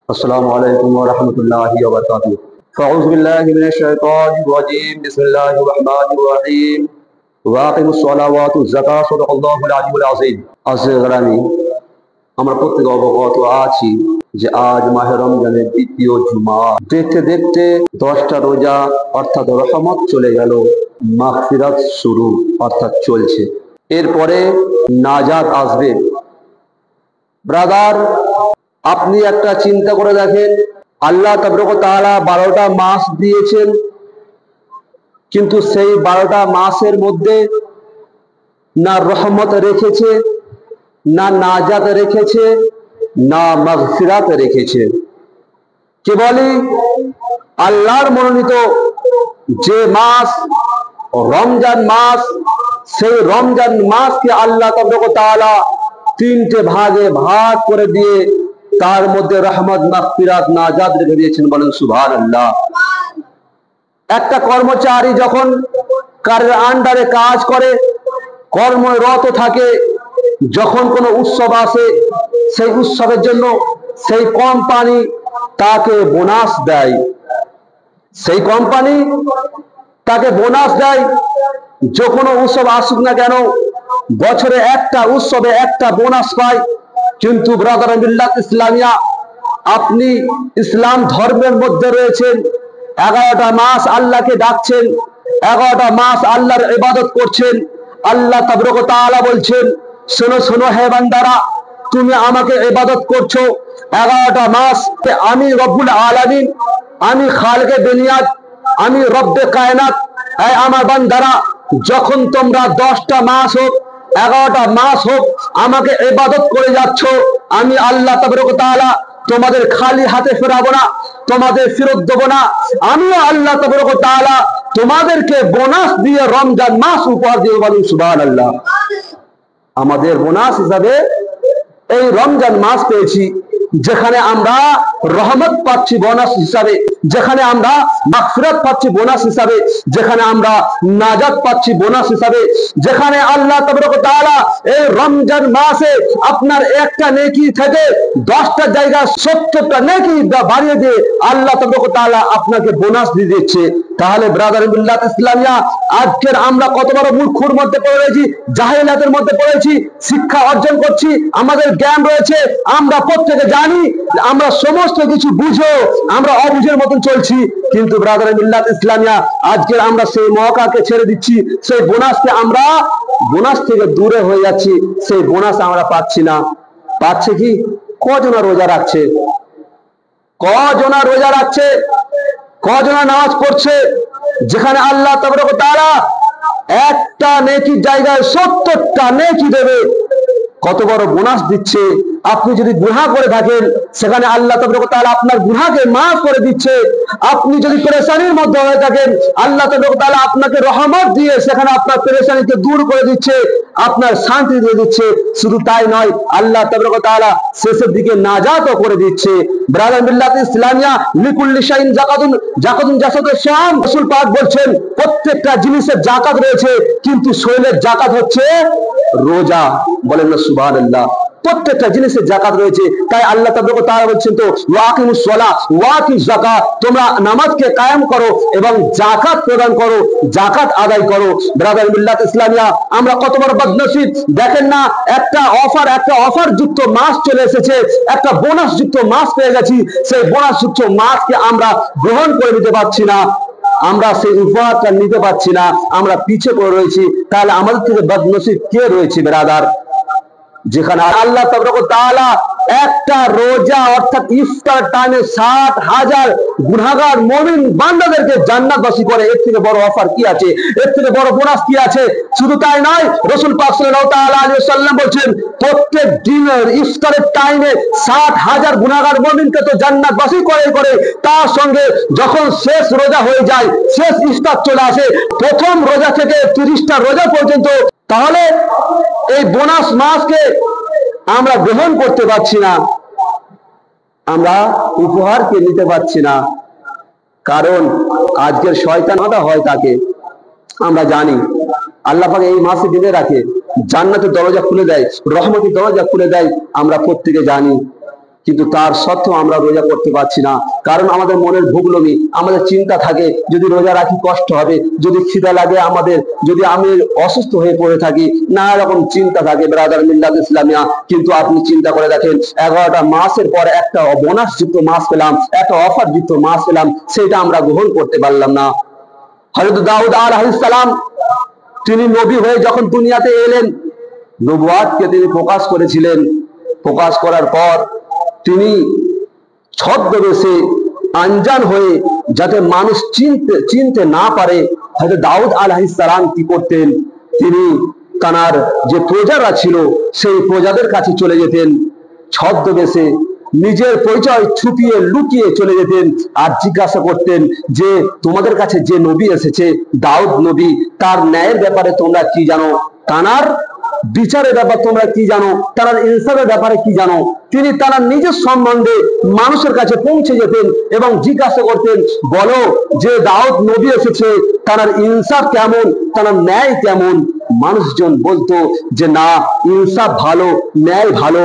अस्सलामु अलैकुम व रहमतुल्लाहि व बरकातुहू। फ़अऊज़ु बिल्लाहि मिनश शैतानिर रजीम। बिस्मिल्लाहिर रहमानिर रहीम। व अक़ीमुस सलात व आतुज़ ज़कात सदाक़ल्लाहुल अलियुल अज़ीम। আজকে আমরা প্রত্যেকে অবগত আছি যে আজ মাহে রমজানের দ্বিতীয় জুমা। দেখতে দেখতে 10টা রোজা অর্থাৎ রহমত চলে গেল, মাগফিরাত শুরু অর্থাৎ চলছে। এরপরে নাজাত আসবে। ব্রাদার, আপনি একটা চিন্তা করে দেখেন, আল্লাহ তাবারক ওয়া তাআলা 12টা মাস দিয়েছেন, কিন্তু সেই 12টা মাসের মধ্যে না রহমত রেখেছে, না নাজাত রেখেছে, না মাগফিরাত রেখেছে। কেবলই আল্লাহর মনোনীত যে মাস রমজান মাস, সেই রমজান মাসকে আল্লাহ তাবারক ওয়া তাআলা 3টে ভাগে ভাগ করে দিয়ে তার মধ্যে রহমত, মাগফিরাত, নাজাত রেখে দিয়েছেন। বলেন সুবহানাল্লাহ। একটা কর্মচারী যখন কারোর আন্ডারে কাজ করে, কর্মরত থাকে, যখন কোনো উৎসব আসে, সেই উৎসবের জন্য সেই কোম্পানি তাকে বোনাস দেয়। সেই কোম্পানি তাকে বোনাস দেয়। যে কোনো উৎসব আসুক না কেন, বছরে একটা উৎসবে একটা বোনাস পায়। কিন্তু ব্রাদার মিল্লাত ইসলামিয়া, আপনি ইসলাম ধর্মের মধ্যে রয়েছেন, 11টা মাস আল্লাহকে ডাকছেন, 11টা মাস আল্লাহর ইবাদত করছেন। আল্লাহ তাবারক ওয়া তাআলা বলছেন, শোনো শোনো হে বান্দারা, তুমি আমাকে ইবাদত করছো 11টা মাস। আমি রব্বুল আলামিন, আমি খালিকে দুনিয়াত, আমি রব্বে কায়নাত। এই আমার বান্দারা, যখন তোমরা 10টা মাস হোক, 11টা মাস হোক আমাকে ইবাদত করে যাচ্ছ, আমি আল্লাহ তাবারক ওয়া তাআলা তোমাদের খালি হাতে ফেরাবো না, তোমাদের ফেরত দেবো না। আমিও আল্লাহ তাবারক ওয়া তাআলা তোমাদেরকে বোনাস দিয়ে রমজান মাস উপহার দিয়ে। বলুন সুবহানাল্লাহ। আমাদের বোনাস হিসাবে এই রমজান মাস পেয়েছি, যেখানে আমরা রহমত পাচ্ছি বোনাস হিসাবে, যেখানে আমরা মাগফিরাত পাচ্ছি বোনাস হিসাবে, যেখানে আমরা নাজাত পাচ্ছি বোনাস হিসাবে, যেখানে আল্লাহ তাবারক ওয়া তাআলা এই রমজান মাসে আপনার একটা নেকি থেকে 10টা জায়গা 70টা নেকি বাড়িয়ে দিয়ে আল্লাহ তাবারক ওয়া তাআলা আপনাকে বোনাস দিয়ে দিচ্ছে। তাহলে ব্রাদার মিল্লাত ইসলামিয়া, আজকের আমরা কত বড় মূর্খর মধ্যে পড়ে রয়েছি, জাহেলাতের মধ্যে পড়েছি। শিক্ষা অর্জন করছি, আমাদের জ্ঞান রয়েছে, আমরা প্রত্যেকে জানি, আমরা সমস্ত কিছু বুঝো আমরা অবুঝের মতন চলছি। কিন্তু ব্রাদার মিল্লাত ইসলামিয়া, আজকের আমরা সেই মওকাকে ছেড়ে দিচ্ছি, সেই বোনাসকে আমরা বোনাস থেকে দূরে হয়ে যাচ্ছি, সেই বোনাস আমরা পাচ্ছি না। পাচ্ছে কি? কজনা রোজা রাখছে, কজনা রোজা রাখছে, কজনা নামাজ পড়ছে, যেখানে আল্লাহ তাবারক ওয়া তাআলা একটা নেকির জায়গায় 70টা নেকি দেবে। কত বড় বোনাস দিচ্ছে। আপনি যদি গুনাহ করে থাকেন, সেখানে আল্লাহ তাবারক ওয়া তাআলা আপনার গুনাহকে মাফ করে দিচ্ছে। আপনি যদি পেরেশানির মধ্যে হয়ে থাকেন, আল্লাহ তাবারক ওয়া তাআলা আপনাকে রহমত দিয়ে সেখানে আপনার পেরেশানিকে দূর করে দিচ্ছে, আপনার শান্তি দিয়ে দিচ্ছে। শুধু তাই নয়, আল্লাহ তাবারক ওয়া তাআলা শেষের দিকে নাজাতও করে দিচ্ছে। ব্রাদার মিল্লাত ইসলামিয়া, লিকুল্লি শাইইন যাকাতুন, যাকাতুন জাসাদুস শাম। রাসূল পাক বলছেন, প্রত্যেকটা জিনিসের যাকাত রয়েছে, কিন্তু শরীরের যাকাত হচ্ছে রোজা। বলেন না সুবহানাল্লাহ। প্রত্যেকটা জিনিসের যাকাত রয়েছে। তাই আল্লাহ তাবারক ওয়া তাআলা বলছেন তো, ওয়াকিমুস সালাহ ওয়াতিজ যাকাত, তোমরা নামাজকে কায়েম করো এবং যাকাত প্রদান করো, যাকাত আদায় করো। ব্রাদার মিল্লাত ইসলামিয়া, আমরা কত বড় বদনসিব দেখেন না, একটা অফার যুক্ত মাস চলে এসেছে, একটা বোনাস যুক্ত মাস পেয়ে গেছি, সেই বোনাস যুক্ত মাসকে আমরা গ্রহণ করে নিতে পারছি না, আমরা সেই উপহারটা নিতে পারছি না, আমরা পিছিয়ে পড়ে রয়েছি। তাহলে আমাদের থেকে বদনসিব কে রয়েছে ব্রাদার? যেখানে আল্লাহ তাবারক ওয়া তাআলা একটা রোজা অর্থাৎ ইফতার টাইমে 60,000 গুনাহগার মুমিন বান্দাদেরকে জান্নাতবাসী করে, এর থেকে বড় অফার কি আছে? এর থেকে বড় বোনাস কি আছে? শুধু তাই নয়, রাসূল পাক সাল্লাল্লাহু তাআলা আলাইহি ওয়াসাল্লাম বলেন, প্রত্যেক দিনের ইফতারের টাইমে 60,000 গুনাহগার মুমিনকে তো জান্নাতবাসী করে, তার সঙ্গে যখন শেষ রোজা হয়ে যায়, শেষ ইফতার চলে আসে, প্রথম রোজা থেকে 30টা রোজা পর্যন্ত, তাহলে এই বোনাস মাসকে আমরা গ্রহণ করতে পারছি না, আমরা উপহারকে নিতে পারছি না। কারণ আজকের শয়তান হয় তাকে আমরা জানি। আল্লাহ পাক এই মাসে দিনে রাখে, জান্নাতের দরজা খুলে দেয়, রহমতের দরজা খুলে দেয়, আমরা প্রত্যেকে জানি। কিন্তু তার সত্ত্বেও আমরা রোজা করতে পারছি না, কারণ আমাদের মনের ভুগলমি, আমাদের চিন্তা থাকে যদি রোজা রাখি কষ্ট হবে, যদি খিদা লাগে আমাদের, যদি আমি অসুস্থ হয়ে পড়ে থাকি, নানা রকম চিন্তা থাকে ব্রাদার মিল্লাত ইসলামিয়া। কিন্তু আপনি চিন্তা করে দেখেন, 11টা মাসের পর একটা বোনাস যুক্ত মাস পেলাম, একটা অফার যুক্ত মাস পেলাম, সেটা আমরা গ্রহণ করতে পারলাম না। হযরত দাউদ আলাইহিস সালাম তিনি নবী হয়ে যখন দুনিয়াতে এলেন, নবুয়াতকে তিনি প্রকাশ করেছিলেন। প্রকাশ করার পর তিনি ছদ্মবেশে আনজান হয়ে, যাতে মানুষ চিনতে না পারে, হযরত দাউদ আলাইহিস সালাম কি করতেন, তিনি তার যে প্রজারা ছিল সেই প্রজাদের কাছে চলে যেতেন ছদ্মবেশে, নিজের পরিচয় ছুপিয়ে লুকিয়ে চলে যেতেন আর জিজ্ঞাসা করতেন যে তোমাদের কাছে যে নবী এসেছে দাউদ নবী, তার ন্যায়ের ব্যাপারে তোমরা কি জানো, তার বিচারের ব্যাপার তোমরা কি জানো, তার ইনসাফের ব্যাপারে কি জানো। তিনি তার নিজের সম্বন্ধে মানুষের কাছে পৌঁছে যেতেন এবং জিজ্ঞাসা করতেন, বলো যে দাউদ নবী এসেছে, তার ইনসাফ কেমন, তার ন্যায় কেমন। মানুষজন বলতো যে না, ইনসাফ ভালো, ন্যায় ভালো,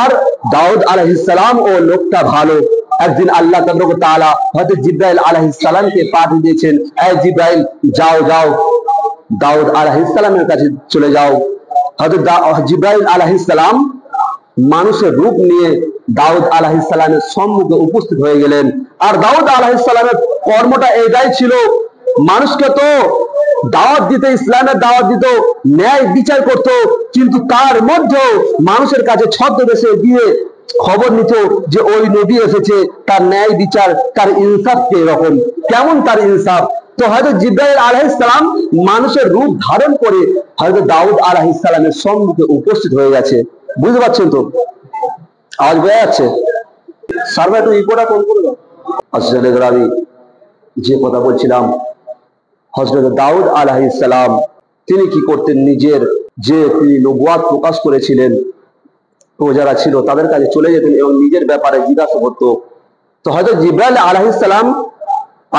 আর দাউদ আলাইহিস সালাম ও লোকটা ভালো। একদিন আল্লাহ তাবারক ওয়া তাআলা হযরত জিবরাইল আলাইহিস সালামকে পাঠিয়ে দিয়েছেন, এই জিবরাইল যাও যাও দাউদ আলাইহিস সালামের কাছে চলে যাও। হযরত জিবরাইল আলাইহিস সালাম মানুষের রূপ নিয়ে দাউদ আলাইহিস সালামের সম্মুখে উপস্থিত হয়ে গেলেন। আর দাউদ আলাইহিস সালামের কর্মটা এটাই ছিল, মানুষকে তো দাওয়াত দিতে, ইসলামের দাওয়াত দিত, ন্যায় বিচার করত, কিন্তু তার মধ্যেও মানুষের কাছে ছদ্মবেশে গিয়ে খবর নিত যে ওই নবী এসেছে, তার ন্যায় বিচার, তার ইনসাফ কিরকম, কেমন তার ইনসাফ। তো হযরত জিবরাইল আলাইহিস সালাম মানুষের রূপ ধারণ করে হযরত দাউদ আলাইহিস সালামের সম্মুখে উপস্থিত হয়ে গেছে। বুঝতে পারছেন তো? আওয়াজ বোঝা যাচ্ছে? সার্ভে একটু ইকোটা কম করে দাও। আসলে আমি যে কথা বলছিলাম, হযরত দাউদ আলাইহিস সালাম তিনি কি করতেন, নিজের যে তিনি নবুয়াত প্রকাশ করেছিলেন, প্রজারা ছিল তাদের কাছে চলে যেতেন এবং নিজের ব্যাপারে জিজ্ঞাসা করত। তো হযরত জিবরাইল আলাইহিস সালাম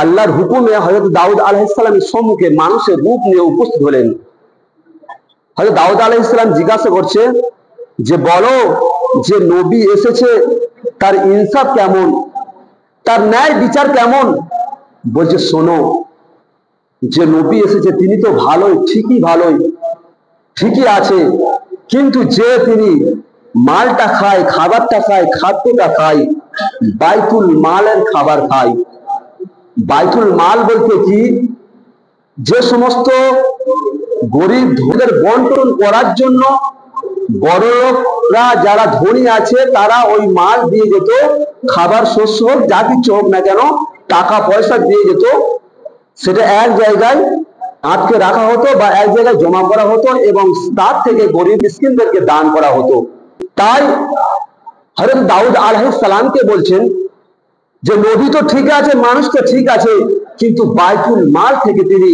আল্লাহর হুকুমে হযরত দাউদ আলাইহিস সালামের সম্মুখে মানুষের রূপ নিয়ে উপস্থিত হলেন। হযরত দাউদ আলাইহিস সালাম জিজ্ঞাসা করছে যে বলো যে নবী এসেছে, তার ইনসাফ কেমন, তার ন্যায় বিচার কেমন। বলছে শোনো, যে নবী এসেছে তিনি তো ভালোই, ঠিকই ভালোই, ঠিকই আছে, কিন্তু যে তিনি মালটা খায়, খাবারটা খায়, খাদ্যটা খায়, বাইতুল মালের খাবার খায়। বাইতুল মাল বলতে কি, যে সমস্ত গরিব ধনীদের বন্টন করার জন্য বড়রা যারা ধনী আছে তারা ওই মাল দিয়ে যেত, খাবার শস্য হোক যা কিছু হোক না কেন, টাকা পয়সা দিয়ে যেত, সেটা এক জায়গায় আটকে রাখা হতো বা এক জায়গায় জমা করা হতো এবং তার থেকে গরিব মিসকিনদেরকে দান করা হতো। তাই হযরত দাউদ আলাইহিস সালামকে বলছেন যে নবী তো ঠিক আছে, মানুষ তো ঠিক আছে, কিন্তু বাইতুল মাল থেকে তিনি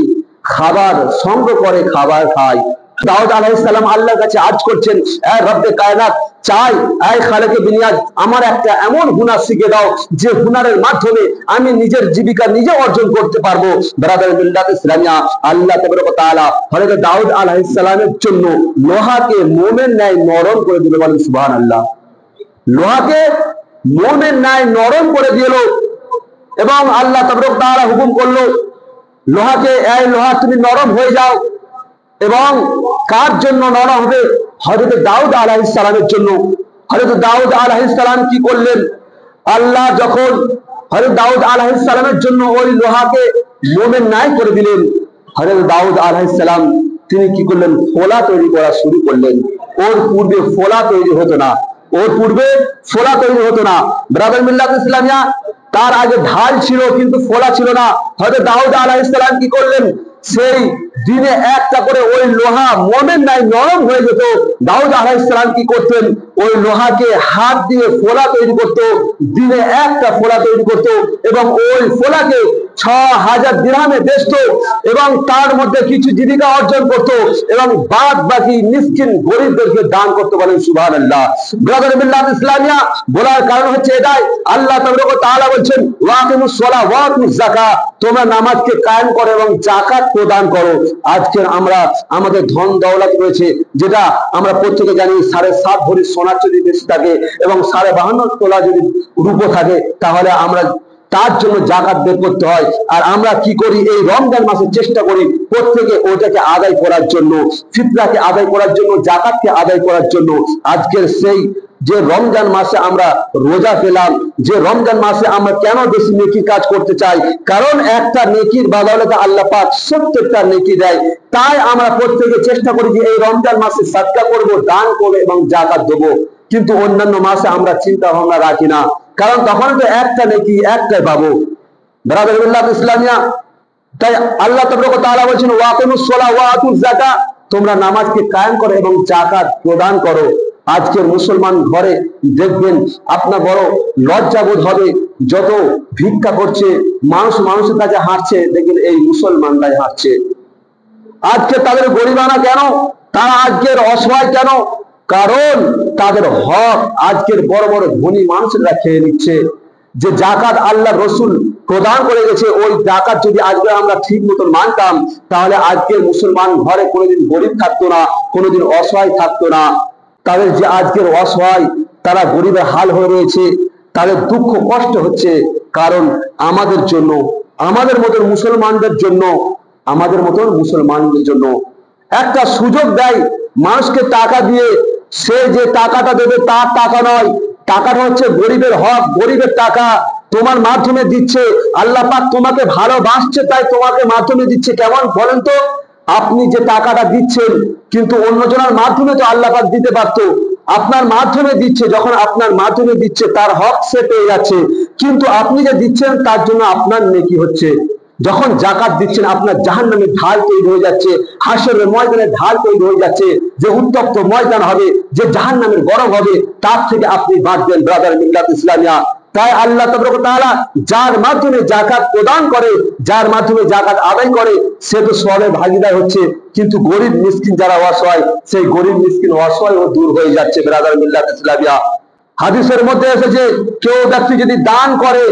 খাবার সংগ্রহ করে খাবার খায়। দাউদ আলাইহিস সালাম আল্লাহর কাছে আরজ করছেন, এ রব্বে কায়নাত, চাই এই খালেকে বিনিয়াজ আমার একটা এমন হুনার শিখে দাও যে হুনারের মাধ্যমে আমি নিজের জীবিকা নিজে অর্জন করতে পারবো। ব্রাদার মিল্লাত ইসলামিয়া, আল্লাহ তাবারক ওয়া তাআলা হযরত দাউদ আলাইহিস সালামের জন্য লোহাকে মোমের ন্যায় নরম করে দিল। বলেন সুবহানাল্লাহ। লোহাকে মোমের ন্যায় নরম করে দিল এবং আল্লাহ তাবারক ওয়া তাআলা হুকুম করলো লোহাকে, এই লোহা তুমি নরম হয়ে যাও। এবং কার জন্য নরম হবে? হযরত দাউদ আলাইহিস সালামের জন্য। হযরত দাউদ আলাইহিস সালাম কি করলেন? আল্লাহ যখন হযরত দাউদ আলাইহিস সালামের জন্য ওই লোহাকে মোমের ন্যায় করে দিলেন, হযরত দাউদ আলাইহিস সালাম তিনি কি করলেন? ফোলা তৈরি করা শুরু করলেন। ওর পূর্বে ফোলা তৈরি হতো না, ওর পূর্বে ফোলা তৈরি হতো না। ব্রাদার মিল্লাত ইসলামিয়া, তার আগে ঢাল ছিল কিন্তু ফোলা ছিল না। হযরত দাউদ আলাইহিস সালাম কি করলেন? সেই দিনে একটা করে ওই লোহা মোমের ন্যায় নরম হয়ে যেত। দাউদ আলাইহিস সালাম কি করতেন? ওই লোহাকে হাত দিয়ে ফোলা তৈরি করত, দিনে একটা ফোলা তৈরি করত এবং ওই ফোলাকে 6,000 দিরহামে বেচত এবং তার মধ্যে কিছু জীবিকা অর্জন করত এবং বাদ বাকি মিসকিন গরিবদেরকে দান করতে বলেন সুবহানাল্লাহ। ব্রাদার বিল্লাহ ইসলামিয়া বলার কারণ হচ্ছে এটাই, আল্লাহ তাআলা বলছেন ওয়াকিমুস সালাহ ওয়াতুজ যাকাত, তোমরা নামাজকে কায়েম করো এবং যাকাত প্রদান করো। আজকে আমরা আমাদের ধন দৌলত রয়েছে, যেটা আমরা প্রত্যেকে জানি 7.5 ভরি সোনার যদি বেশি থাকে এবং 52.5 তোলা যদি রূপো থাকে, তাহলে আমরা তার জন্য যাকাত বের করতে হয়। আর আমরা কি করি, এই রমজান মাসে চেষ্টা করি প্রত্যেকে ওটাকে আদায় করার জন্য, ফিতরাকে আদায় করার জন্য, যাকাতকে আদায় করার জন্য। আজকের সেই যে রমজান মাসে আমরা রোজা পেলাম, যে রমজান মাসে আমরা কেন বেশি নেকি কাজ করতে চাই, কারণ একটা নেকির বদৌলতে আল্লাহ পাক 70টা নেকি দেয়। তাই আমরা প্রত্যেকে চেষ্টা করি যে এই রমজান মাসে সাদকা করব, দান করব এবং যাকাত দেবো। কিন্তু অন্যান্য মাসে আমরা চিন্তা ভাবনা রাখি না, কারণ তখন তো একটা নেকি একটাই পাবো। ব্রাদারুল্লাহ ইসলামিয়া, তাই আল্লাহ তাআলা বলেছেন ওয়াকিমুস সালাহ ওয়াতুজ যাকাত, তোমরা নামাজকে কায়েম করো এবং যাকাত প্রদান করো। আজকের মুসলমান ঘরে দেখবেন আপনার বড় লজ্জাবোধ হবে, যত ভিক্ষা করছে মানুষ মানুষের কাছে হাঁটছে, দেখবেন এই মুসলমানরাই হাঁটছে। আজকে তাদের গরিবানা কেন, তারা আজকের অসহায় কেন? কারণ তাদের হক আজকের বড় বড় ধনী মানুষেরা খেয়ে নিচ্ছে। যে যাকাত আল্লাহ রসুল প্রদান করে গেছে, ওই যাকাত যদি আজকে আমরা ঠিক মতন মানতাম, তাহলে আজকের মুসলমান ঘরে কোনোদিন গরিব থাকতো না, কোনোদিন অসহায় থাকতো না। তাদের যে আজকের অসহায়, তারা গরিবের হাল হয়ে রয়েছে, তাদের দুঃখ কষ্ট হচ্ছে, কারণ আমাদের জন্য, আমাদের মতন মুসলমানদের জন্য, আমাদের মতন মুসলমানদের জন্য একটা সুযোগ দেয় মানুষকে টাকা দিয়ে। সে যে টাকাটা দেবে তার টাকা নয়, টাকাটা হচ্ছে গরিবের হক, গরিবের টাকা তোমার মাধ্যমে দিচ্ছে। আল্লাহ পাক তোমাকে ভালোবাসছে, তাই তোমাকে মাধ্যমে দিচ্ছে। কেমন বলেন তো, আপনি যে টাকাটা দিচ্ছেন, কিন্তু অন্যজনের মাধ্যমে তো আল্লাহ পাক দিতে পারতো, আপনার মাধ্যমে দিচ্ছে। যখন আপনার মাধ্যমে দিচ্ছে, তার হক সে পেয়ে যাচ্ছে, কিন্তু আপনি যে দিচ্ছেন তার জন্য আপনার নেকি হচ্ছে। যখন যাকাত দিচ্ছেন, আপনার জাহান্নামের ঢাল তৈরি হয়ে যাচ্ছে, হাশরের ময়দানের ঢাল তৈরি হয়ে যাচ্ছে, যে উত্তপ্ত ময়দান হবে, যে জাহান্নামের গরম হবে, তার থেকে আপনি বাঁচবেন ব্রাদার মিল্লাত ইসলামিয়া। তাই আল্লাহ তাআলা যার মাধ্যমে যাকাত প্রদান করে, যার মাধ্যমে যাকাত আদায় করে, সে তো সবে ভাগীদার হচ্ছে। কিন্তু গরিব মিসকিন যারা অসহায়, সেই গরিব মিসকিন অসহায় ও দূর হয়ে যাচ্ছে ব্রাদার মিল্লাত ইসলামিয়া। হাদিসের মধ্যে এসেছে, কেউ ব্যক্তি যদি দান করে,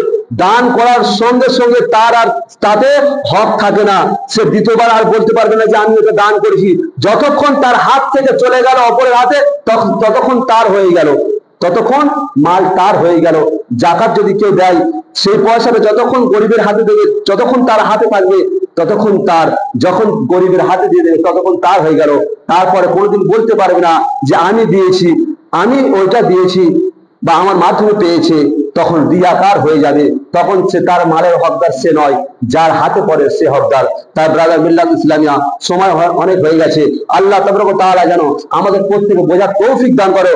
দান করার সঙ্গে সঙ্গে তার আর তাতে হক থাকে না, সে দ্বিতীয়বার আর বলতে পারবে না যে আমি এটা দান করেছি। যতক্ষণ তার হাত থেকে চলে গেল অপরের হাতে, ততক্ষণ তার হয়ে গেল, ততক্ষণ মাল তার হয়ে গেল। যাকাত যদি কেউ দেয়, সেই পয়সাটা যতক্ষণ গরিবের হাতে দেবে, যতক্ষণ তার হাতে থাকবে, ততক্ষণ তার। যখন গরিবের হাতে দিয়ে দেবে, ততক্ষণ তার হয়ে গেল। তারপরে কোনোদিন বলতে পারবে না যে আমি দিয়েছি, আমি ওইটা দিয়েছি বা আমার মাধ্যমে পেয়েছে। তখন রিয়াকার হয়ে যাবে, তখন সে তার মালের হকদার সে নয়, যার হাতে পড়ে সে হকদার। তাই ব্রাদার মিল্লাত ইসলামিয়া, সময় অনেক হয়ে গেছে। আল্লাহ তাআলা যেন আমাদের প্রত্যেকে বোঝার তৌফিক দান করে।